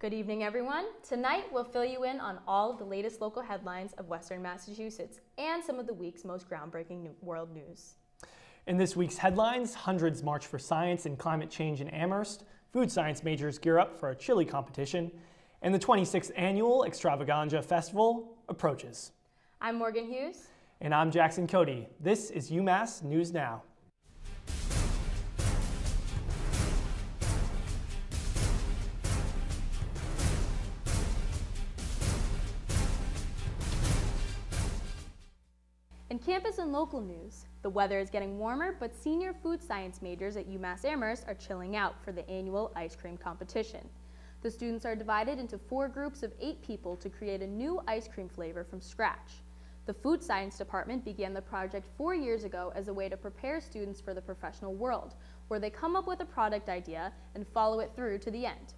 Good evening, everyone. Tonight, we'll fill you in on all of the latest local headlines of Western Massachusetts and some of the week's most groundbreaking world news. In this week's headlines, hundreds march for science and climate change in Amherst, food science majors gear up for a chili competition, and the 26th annual Extravaganza Festival approaches. I'm Morgan Hughes. And I'm Jackson Cote. This is UMass News Now. In campus and local news, the weather is getting warmer, but senior food science majors at UMass Amherst are chilling out for the annual ice cream competition. The students are divided into 4 groups of 8 people to create a new ice cream flavor from scratch. The food science department began the project 4 years ago as a way to prepare students for the professional world, where they come up with a product idea and follow it through to the end.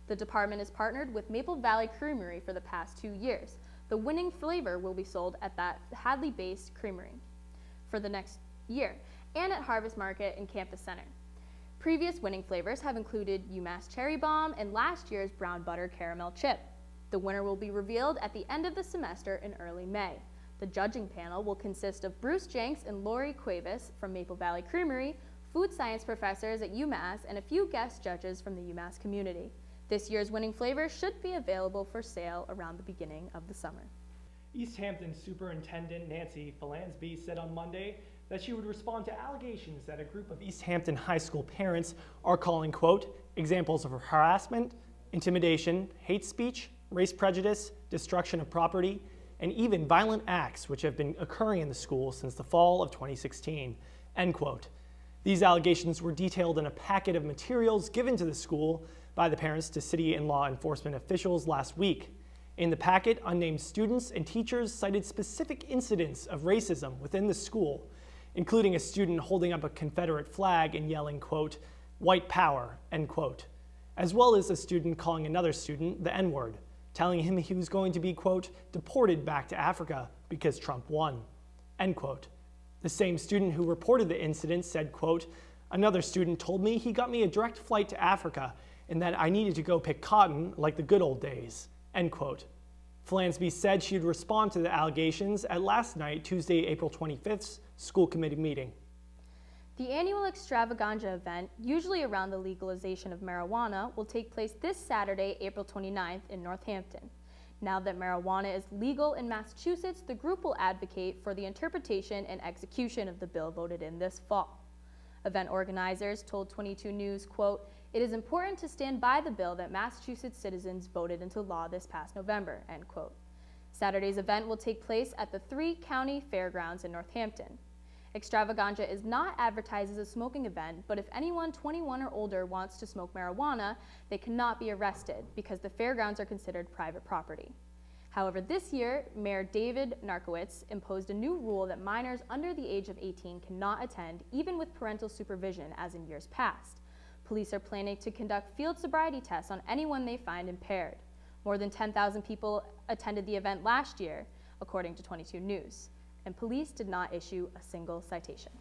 The department has partnered with Maple Valley Creamery for the past 2 years. The winning flavor will be sold at that Hadley-based creamery for the next year and at Harvest Market and Campus Center. Previous winning flavors have included UMass Cherry Bomb and last year's Brown Butter Caramel Chip. The winner will be revealed at the end of the semester in early May. The judging panel will consist of Bruce Jenks and Lori Cuevas from Maple Valley Creamery, food science professors at UMass, and a few guest judges from the UMass community. This year's winning flavor should be available for sale around the beginning of the summer. East Hampton Superintendent Nancy Falansby said on Monday that she would respond to allegations that a group of East Hampton high school parents are calling, quote, examples of harassment, intimidation, hate speech, race prejudice, destruction of property, and even violent acts which have been occurring in the school since the fall of 2016, end quote. These allegations were detailed in a packet of materials given to the school by the parents to city and law enforcement officials last week. In the packet, unnamed students and teachers cited specific incidents of racism within the school, including a student holding up a Confederate flag and yelling, quote, white power, end quote, as well as a student calling another student the N-word, telling him he was going to be, quote, deported back to Africa because Trump won, end quote. The same student who reported the incident said, quote, another student told me he got me a direct flight to Africa and that I needed to go pick cotton like the good old days, end quote. Falansby said she'd respond to the allegations at last night, Tuesday, April 25th's school committee meeting. The annual Extravaganza event, usually around the legalization of marijuana, will take place this Saturday, April 29th in Northampton. Now that marijuana is legal in Massachusetts, the group will advocate for the interpretation and execution of the bill voted in this fall. Event organizers told 22 News, quote, it is important to stand by the bill that Massachusetts citizens voted into law this past November, end quote. Saturday's event will take place at the 3 County Fairgrounds in Northampton. Extravaganza is not advertised as a smoking event, but if anyone 21 or older wants to smoke marijuana, they cannot be arrested because the fairgrounds are considered private property. However, this year, Mayor David Narkowitz imposed a new rule that minors under the age of 18 cannot attend, even with parental supervision, as in years past. Police are planning to conduct field sobriety tests on anyone they find impaired. More than 10,000 people attended the event last year, according to 22 News, and police did not issue a single citation.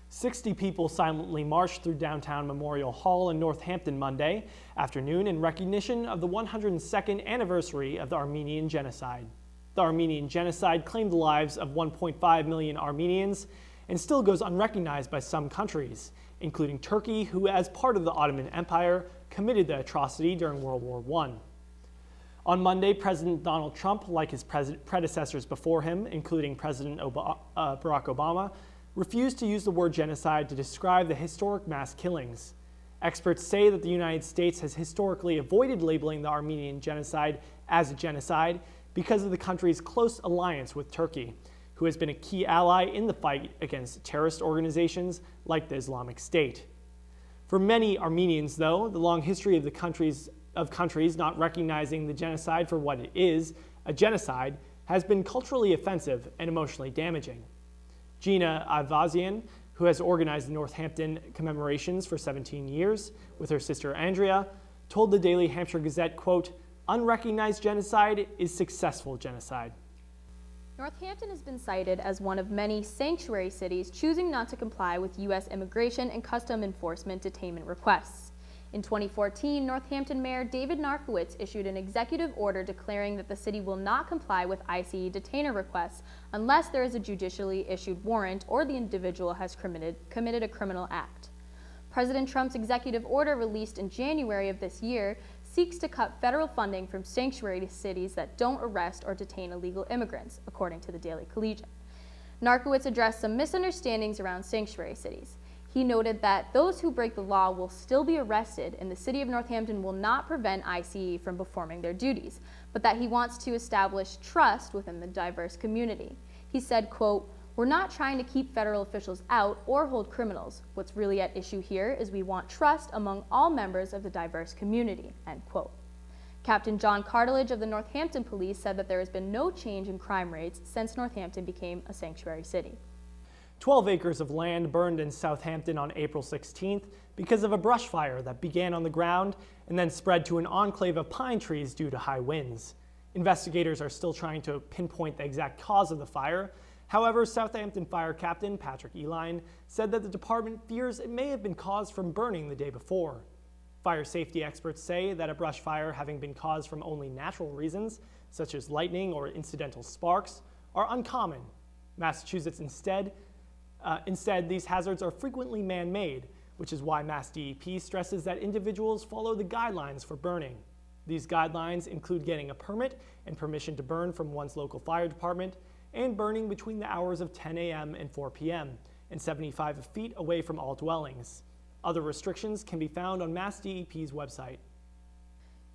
60 people silently marched through downtown Memorial Hall in Northampton Monday afternoon in recognition of the 102nd anniversary of the Armenian Genocide. The Armenian Genocide claimed the lives of 1.5 million Armenians and still goes unrecognized by some countries, including Turkey, who as part of the Ottoman Empire committed the atrocity during World War I. On Monday, President Donald Trump, like his predecessors before him, including President Barack Obama, refused to use the word genocide to describe the historic mass killings. Experts say that the United States has historically avoided labeling the Armenian Genocide as a genocide because of the country's close alliance with Turkey, who has been a key ally in the fight against terrorist organizations like the Islamic State. For many Armenians, though, the long history of countries not recognizing the genocide for what it is, a genocide, has been culturally offensive and emotionally damaging. Gina Avazian, who has organized the Northampton commemorations for 17 years with her sister Andrea, told the Daily Hampshire Gazette, quote, unrecognized genocide is successful genocide. Northampton has been cited as one of many sanctuary cities choosing not to comply with U.S. Immigration and Customs Enforcement detainment requests. In 2014, Northampton Mayor David Narkowitz issued an executive order declaring that the city will not comply with ICE detainer requests unless there is a judicially issued warrant or the individual has committed a criminal act. President Trump's executive order, released in January of this year, seeks to cut federal funding from sanctuary cities that don't arrest or detain illegal immigrants, according to the Daily Collegian. Narkowitz addressed some misunderstandings around sanctuary cities. He noted that those who break the law will still be arrested, and the city of Northampton will not prevent ICE from performing their duties, but that he wants to establish trust within the diverse community. He said, quote, "We're not trying to keep federal officials out or hold criminals. What's really at issue here is we want trust among all members of the diverse community," end quote. Captain John Cartilage of the Northampton Police said that there has been no change in crime rates since Northampton became a sanctuary city. 12 acres of land burned in Southampton on April 16th because of a brush fire that began on the ground and then spread to an enclave of pine trees due to high winds. Investigators are still trying to pinpoint the exact cause of the fire. However, Southampton Fire Captain Patrick Eline said that the department fears it may have been caused from burning the day before. Fire safety experts say that a brush fire having been caused from only natural reasons, such as lightning or incidental sparks, are uncommon. Massachusetts Instead, these hazards are frequently man-made, which is why Mass DEP stresses that individuals follow the guidelines for burning. These guidelines include getting a permit and permission to burn from one's local fire department, and burning between the hours of 10 a.m. and 4 p.m., and 75 feet away from all dwellings. Other restrictions can be found on Mass DEP's website.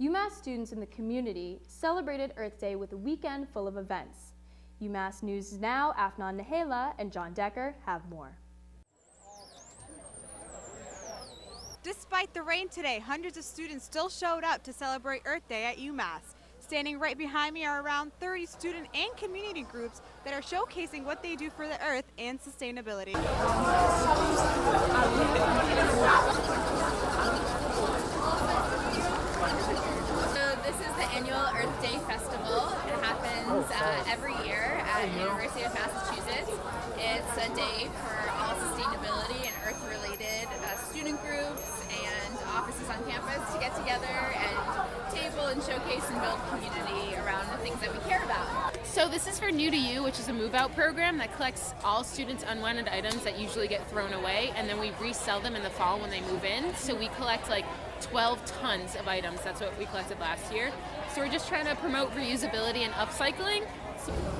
UMass students in the community celebrated Earth Day with a weekend full of events. UMass News Now, Afnan Nahela and John Decker have more. Despite the rain today, hundreds of students still showed up to celebrate Earth Day at UMass. Standing right behind me are around 30 student and community groups that are showcasing what they do for the earth and sustainability. This is the annual Earth Day Festival. It happens every year at University of Massachusetts. It's a day for all sustainability and Earth-related student groups and offices on campus to get together and table and showcase and build community around the things that we care about. So this is for New to You, which is a move-out program that collects all students' unwanted items that usually get thrown away, and then we resell them in the fall when they move in. So we collect like 12 tons of items. That's what we collected last year. So we're just trying to promote reusability and upcycling.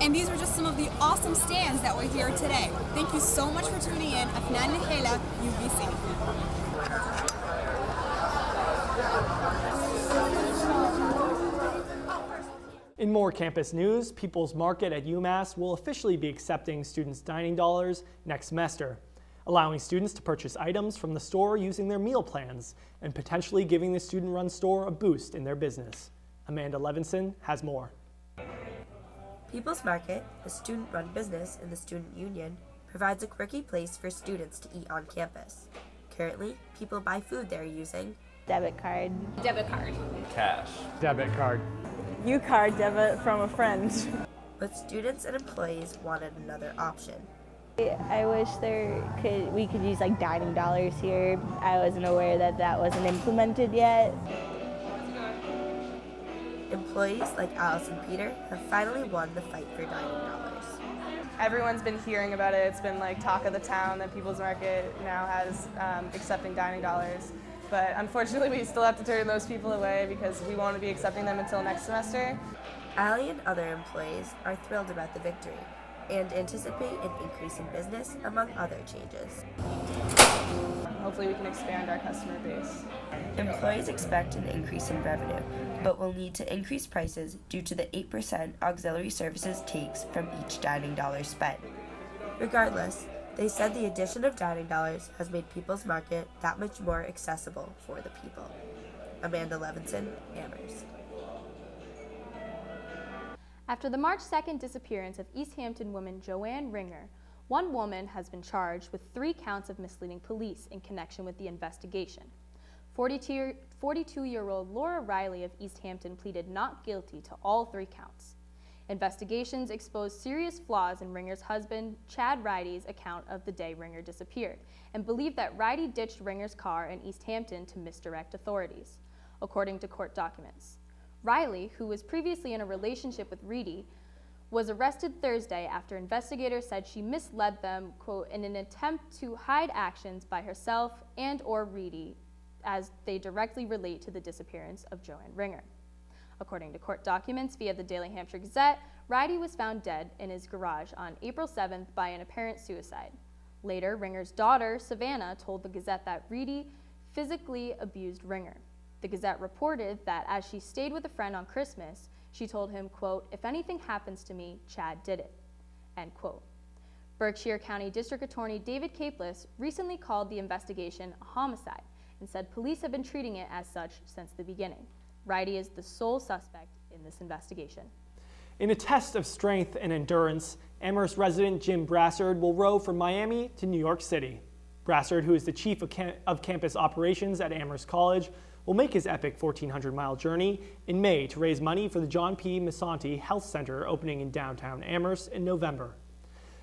And these were just some of the awesome stands that were here today. Thank you so much for tuning in. Afnan Nahela, UBC. In more campus news, People's Market at UMass will officially be accepting students' dining dollars next semester, allowing students to purchase items from the store using their meal plans and potentially giving the student-run store a boost in their business. Amanda Levinson has more. People's Market, a student-run business in the student union, provides a quirky place for students to eat on campus. Currently, people buy food there using debit card, cash, debit card, U-card debit from a friend. But students and employees wanted another option. I wish we could use like dining dollars here. I wasn't aware that wasn't implemented yet. Employees like Alice and Peter have finally won the fight for dining dollars. Everyone's been hearing about it. It's been like talk of the town that People's Market now has accepting dining dollars. But unfortunately, we still have to turn those people away because we won't be accepting them until next semester. Allie and other employees are thrilled about the victory and anticipate an increase in business, among other changes. Hopefully we can expand our customer base. Employees expect an increase in revenue, but will need to increase prices due to the 8% auxiliary services takes from each dining dollar spent. Regardless, they said the addition of dining dollars has made People's Market that much more accessible for the people. Amanda Levinson, Amherst. After the March 2nd disappearance of East Hampton woman Joanne Ringer, one woman has been charged with 3 counts of misleading police in connection with the investigation. 42-year-old Laura Riley of East Hampton pleaded not guilty to all 3 counts. Investigations exposed serious flaws in Ringer's husband, Chad Ridey's account of the day Ringer disappeared, and believed that Ridey ditched Ringer's car in East Hampton to misdirect authorities, according to court documents. Riley, who was previously in a relationship with Reedy, was arrested Thursday after investigators said she misled them, quote, in an attempt to hide actions by herself and or Reedy as they directly relate to the disappearance of Joanne Ringer. According to court documents via the Daily Hampshire Gazette, Ridey was found dead in his garage on April 7th by an apparent suicide. Later, Ringer's daughter, Savannah, told the Gazette that Reedy physically abused Ringer. The Gazette reported that as she stayed with a friend on Christmas, she told him, quote, "If anything happens to me, Chad did it," end quote. Berkshire County District Attorney David Capeless recently called the investigation a homicide and said police have been treating it as such since the beginning. Ridey is the sole suspect in this investigation. In a test of strength and endurance, Amherst resident Jim Brassard will row from Miami to New York City. Brassard, who is the chief of campus operations at Amherst College, will make his epic 1,400-mile journey in May to raise money for the John P. Massanti Health Center opening in downtown Amherst in November.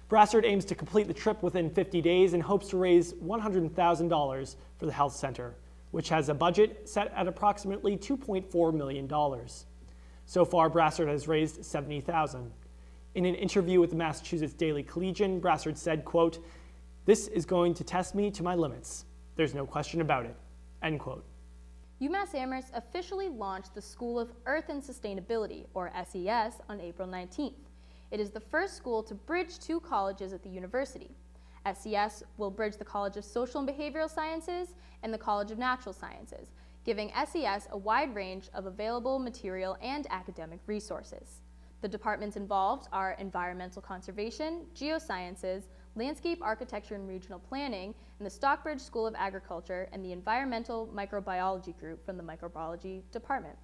Brassard aims to complete the trip within 50 days and hopes to raise $100,000 for the health center, which has a budget set at approximately $2.4 million. So far, Brassard has raised $70,000. In an interview with the Massachusetts Daily Collegian, Brassard said, quote, "This is going to test me to my limits. There's no question about it," end quote. UMass Amherst officially launched the School of Earth and Sustainability, or SES, on April 19th. It is the first school to bridge two colleges at the university. SES will bridge the College of Social and Behavioral Sciences and the College of Natural Sciences, giving SES a wide range of available material and academic resources. The departments involved are environmental conservation, geosciences, landscape architecture and regional planning, and the Stockbridge School of Agriculture and the Environmental Microbiology Group from the Microbiology Department.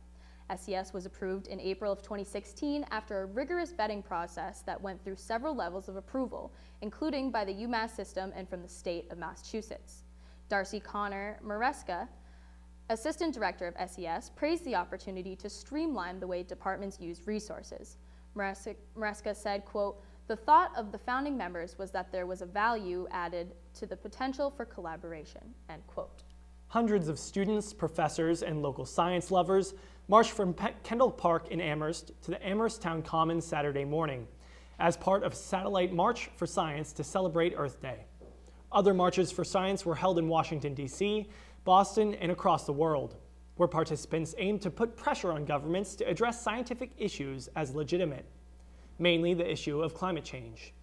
SES was approved in April of 2016 after a rigorous vetting process that went through several levels of approval, including by the UMass system and from the state of Massachusetts. Darcy Connor Maresca, Assistant Director of SES, praised the opportunity to streamline the way departments use resources. Maresca said, quote, "The thought of the founding members was that there was a value added to the potential for collaboration," end quote. Hundreds of students, professors, and local science lovers marched from Kendall Park in Amherst to the Amherst Town Commons Saturday morning as part of a satellite March for Science to celebrate Earth Day. Other marches for science were held in Washington, D.C., Boston, and across the world, where participants aimed to put pressure on governments to address scientific issues as legitimate, mainly the issue of climate change.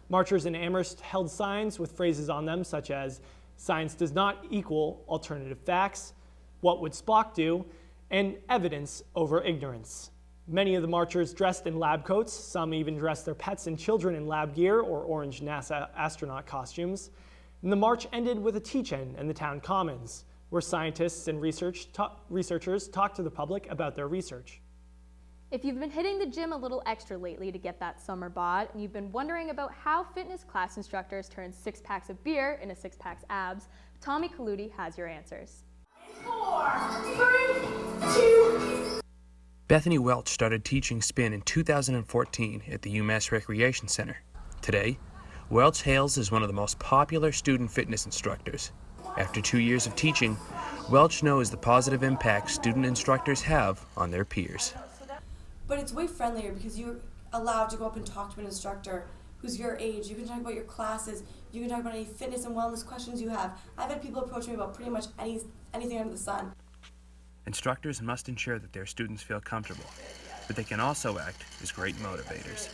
Marchers in Amherst held signs with phrases on them such as, "Science does not equal alternative facts," "What would Spock do?" and "Evidence over ignorance." Many of the marchers dressed in lab coats, some even dressed their pets and children in lab gear or orange NASA astronaut costumes. And the march ended with a teach-in in the town commons, where scientists and researchers talked to the public about their research. If you've been hitting the gym a little extra lately to get that summer bod, and you've been wondering about how fitness class instructors turn 6 packs of beer into 6 packs abs, Tommy Cote has your answers. 4, 3, 2. Bethany Welch started teaching spin in 2014 at the UMass Recreation Center. Today, Welch hails as one of the most popular student fitness instructors. After 2 years of teaching, Welch knows the positive impact student instructors have on their peers. But it's way friendlier because you're allowed to go up and talk to an instructor who's your age. You can talk about your classes. You can talk about any fitness and wellness questions you have. I've had people approach me about pretty much anything under the sun. Instructors must ensure that their students feel comfortable, but they can also act as great motivators.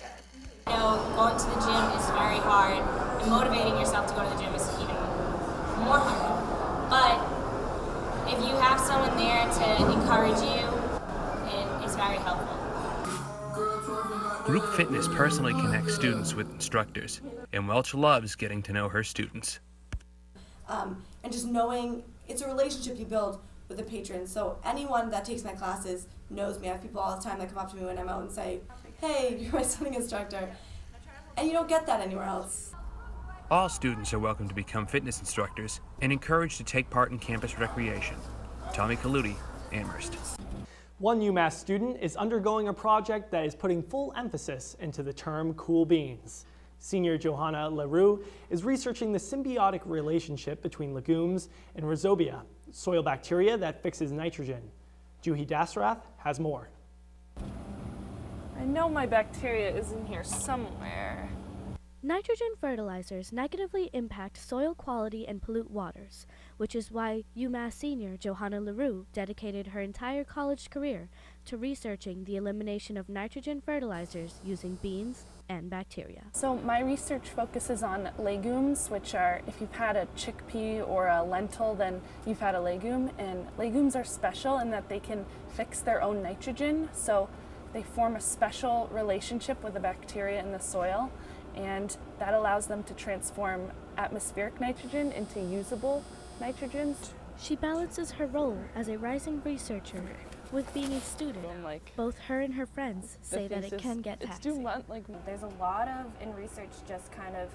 You know, going to the gym is very hard, and motivating yourself to go to the gym is even more hard. But if you have someone there to encourage you, it is very helpful. Group fitness personally connects students with instructors, and Welch loves getting to know her students. And just knowing it's a relationship you build with the patrons. So anyone that takes my classes knows me. I have people all the time that come up to me when I'm out and say, "Hey, you're my swimming instructor." And you don't get that anywhere else. All students are welcome to become fitness instructors and encouraged to take part in campus recreation. Tommy Cote, Amherst. One UMass student is undergoing a project that is putting full emphasis into the term cool beans. Senior Johanna LaRue is researching the symbiotic relationship between legumes and rhizobia, soil bacteria that fixes nitrogen. Juhi Dasrath has more. I know my bacteria is in here somewhere. Nitrogen fertilizers negatively impact soil quality and pollute waters, which is why UMass senior Johanna LaRue dedicated her entire college career to researching the elimination of nitrogen fertilizers using beans and bacteria. So my research focuses on legumes, which are, if you've had a chickpea or a lentil, then you've had a legume. And legumes are special in that they can fix their own nitrogen. So they form a special relationship with the bacteria in the soil, and that allows them to transform atmospheric nitrogen into usable nitrogen. She balances her role as a rising researcher with being a student. Both her and her friends say that it can get taxing. There's a lot of, in research, just kind of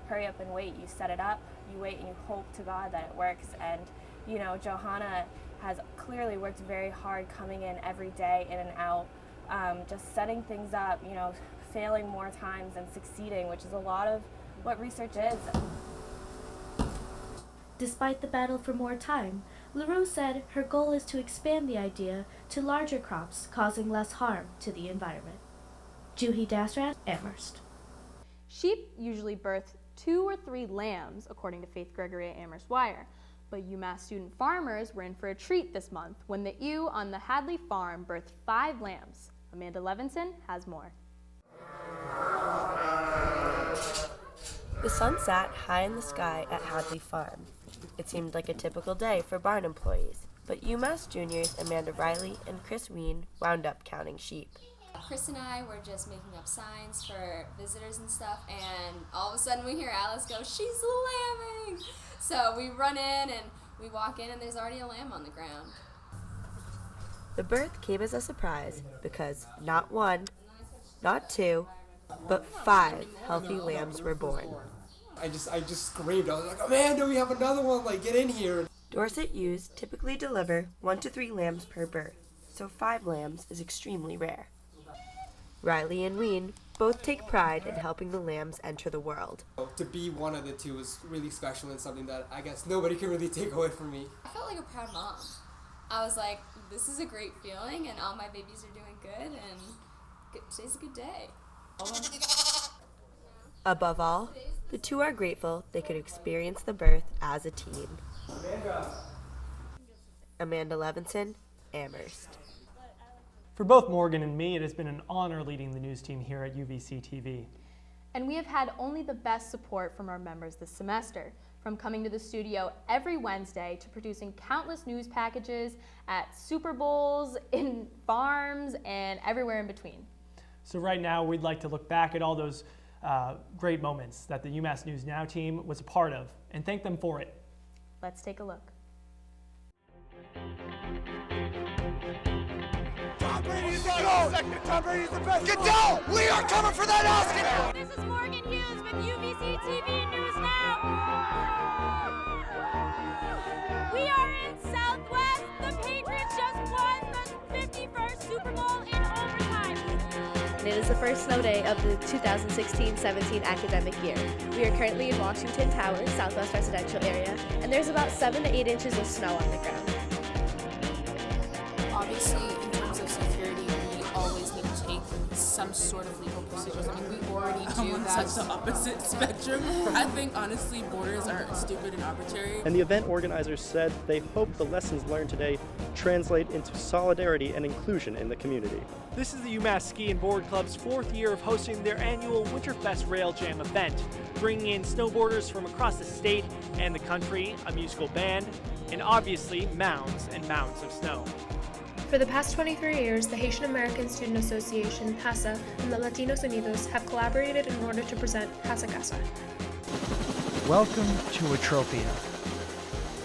hurry up and wait. You set it up, you wait, and you hope to God that it works. And, you know, Johanna has clearly worked very hard coming in every day, in and out, just setting things up, you know, failing more times and succeeding, which is a lot of what research is. Despite the battle for more time, LaRue said her goal is to expand the idea to larger crops, causing less harm to the environment. Juhi Dasrath, Amherst. Sheep usually birth 2 or 3 lambs, according to Faith Gregory at Amherst Wire. But UMass student farmers were in for a treat this month when the ewe on the Hadley farm birthed 5 lambs. Amanda Levinson has more. The sun sat high in the sky at Hadley Farm. It seemed like a typical day for barn employees, but UMass juniors Amanda Riley and Chris Ween wound up counting sheep. Chris and I were just making up signs for visitors and stuff, and all of a sudden we hear Alice go, "She's lambing!" So we run in and we walk in and there's already a lamb on the ground. The birth came as a surprise because not 1, not 2, but 5 healthy lambs were born. I just screamed. I was like, "Amanda, we have another one, like, get in here." Dorset ewes typically deliver 1 to 3 lambs per birth, so 5 lambs is extremely rare. Riley and Ween both take pride in helping the lambs enter the world. To be one of the 2 was really special and something that I guess nobody can really take away from me. I felt like a proud mom. I was like, this is a great feeling and all my babies are doing good and today's a good day. Above all, the 2 are grateful they could experience the birth as a team. Amanda Levinson, Amherst. For both Morgan and me, it has been an honor leading the news team here at UVC TV. And we have had only the best support from our members this semester, from coming to the studio every Wednesday to producing countless news packages at Super Bowls, in farms, and everywhere in between. So right now, we'd like to look back at all those great moments that the UMass News Now team was a part of and thank them for it. Let's take a look. Tom Brady's the GOAT! Tom Brady's the best! Goodell! We are coming for that Oscar! This is Morgan Hughes with UVC TV News Now! We are in Southwest. The Patriots just won the 51st Super Bowl in overtime. And it is the first snow day of the 2016-17 academic year. We are currently in Washington Towers, Southwest residential area, and there's about 7 to 8 inches of snow on the ground. Obviously, in terms of security, we always need to take some sort of legal procedures. I mean, we already do that. Such the opposite spectrum. I think, honestly, borders are stupid and arbitrary. And the event organizers said they hope the lessons learned today translate into solidarity and inclusion in the community. This is the UMass Ski and Board Club's 4th year of hosting their annual Winterfest Rail Jam event, bringing in snowboarders from across the state and the country, a musical band, and obviously mounds and mounds of snow. For the past 23 years, the Haitian American Student Association, HASA, and the Latinos Unidos have collaborated in order to present Casa Casa. Welcome to Atropia,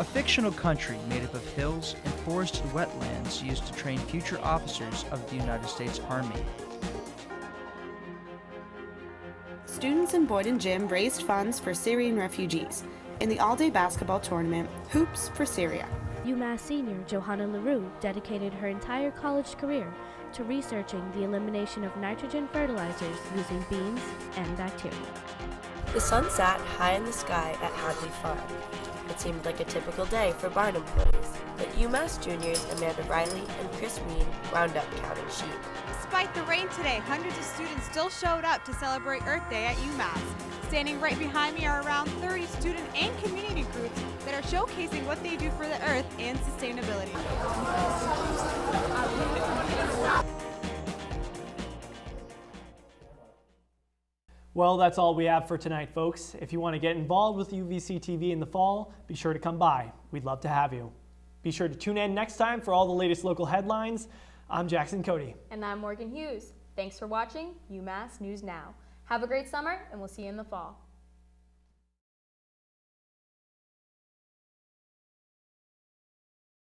a fictional country made up of hills and forested wetlands used to train future officers of the United States Army. Students in Boyd and Gym raised funds for Syrian refugees in the all-day basketball tournament, Hoops for Syria. UMass senior Johanna LaRue dedicated her entire college career to researching the elimination of nitrogen fertilizers using beans and bacteria. The sun sat high in the sky at Hadley Farm. It seemed like a typical day for barn employees, but UMass juniors Amanda Riley and Chris Ween wound up counting sheep. Despite the rain today, hundreds of students still showed up to celebrate Earth Day at UMass. Standing right behind me are around 30 student and community groups that are showcasing what they do for the earth and sustainability. Well, that's all we have for tonight, folks. If you want to get involved with UVC TV in the fall, be sure to come by. We'd love to have you. Be sure to tune in next time for all the latest local headlines. I'm Jackson Cote. And I'm Morgan Hughes. Thanks for watching UMass News Now. Have a great summer, and we'll see you in the fall.